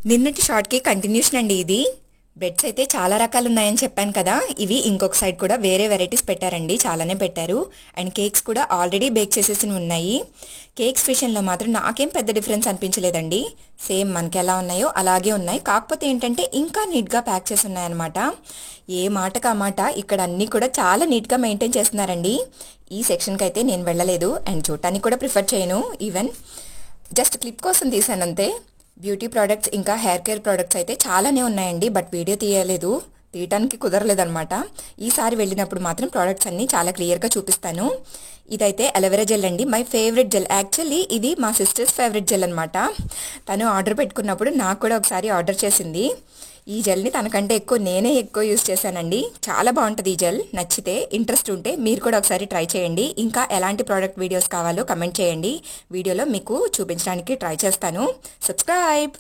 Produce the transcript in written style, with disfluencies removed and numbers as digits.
నిన్నటి షార్ట్కి కంటిన్యూషన్ అండి ఇది. బ్రెడ్స్ అయితే చాలా రకాలు ఉన్నాయని చెప్పాను కదా, ఇవి ఇంకొక సైడ్ కూడా వేరే వెరైటీస్ పెట్టారండి, చాలానే పెట్టారు. అండ్ కేక్స్ కూడా ఆల్రెడీ బేక్ చేసేసి ఉన్నాయి. కేక్స్ విషయంలో మాత్రం నాకేం పెద్ద డిఫరెన్స్ అనిపించలేదండి. సేమ్ మనకి ఎలా ఉన్నాయో అలాగే ఉన్నాయి. కాకపోతే ఏంటంటే ఇంకా నీట్గా ప్యాక్ చేసి ఉన్నాయన్నమాట. ఏ మాటకు ఆ మాట ఇక్కడ అన్నీ కూడా చాలా నీట్గా మెయింటైన్ చేస్తున్నారండి. ఈ సెక్షన్కి అయితే నేను వెళ్ళలేదు అండ్ చూడటానికి కూడా ప్రిఫర్ చేయను. ఈవెన్ జస్ట్ క్లిప్ కోసం తీసానంతే. బ్యూటీ ప్రోడక్ట్స్ ఇంకా హెయిర్ కేర్ ప్రోడక్ట్స్ అయితే చాలానే ఉన్నాయండి, బట్ వీడియో తీయటానికి కుదరలేదనమాట. ఈసారి వెళ్ళినప్పుడు మాత్రం ప్రోడక్ట్స్ అన్నీ చాలా క్లియర్గా చూపిస్తాను. ఇదైతే అలోవెరా జెల్ అండి, మై ఫేవరెట్ జెల్. యాక్చువల్లీ ఇది మా సిస్టర్స్ ఫేవరెట్ జెల్ అనమాట. తను ఆర్డర్ పెట్టుకున్నప్పుడు నాకు కూడా ఒకసారి ఆర్డర్ చేసింది. ఈ జెల్ని తనకంటే నేనే ఎక్కువ యూస్ చేశానండి. చాలా బాగుంటుంది ఈ జెల్. నచ్చితే ఇంట్రెస్ట్ ఉంటే మీరు కూడా ఒకసారి ట్రై చేయండి. ఇంకా ఎలాంటి ప్రోడక్ట్ వీడియోస్ కావాలో కమెంట్ చేయండి. వీడియోలో మీకు చూపించడానికి ట్రై చేస్తాను. సబ్స్క్రైబ్.